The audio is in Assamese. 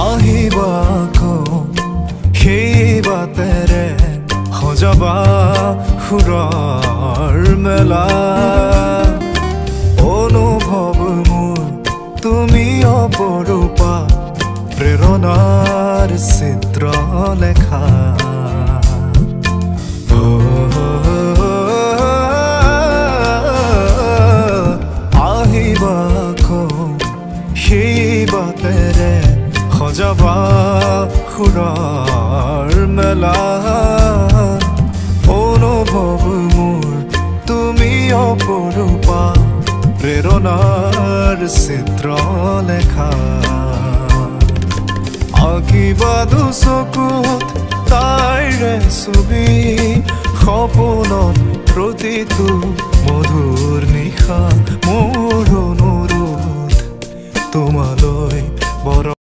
আহিবা সেই বাটেৰে সজাবা সুৰৰ মেলা অনুভৱ মোৰ তুমি অপৰূপা প্ৰেৰণাৰ চিত্ৰ লেখা আহিবা সেই বাটেৰে সজাবা সুৰৰ মেলা অনুভৱ মোৰ তুমি অপৰূপা প্ৰেৰণাৰ চিত্ৰ লেখা আঁকিবা দুচকুত তাইৰে ছবি সপোনত প্ৰতিটো মধুৰ নিশা মোৰ অনুৰোধ তোমালৈ বৰ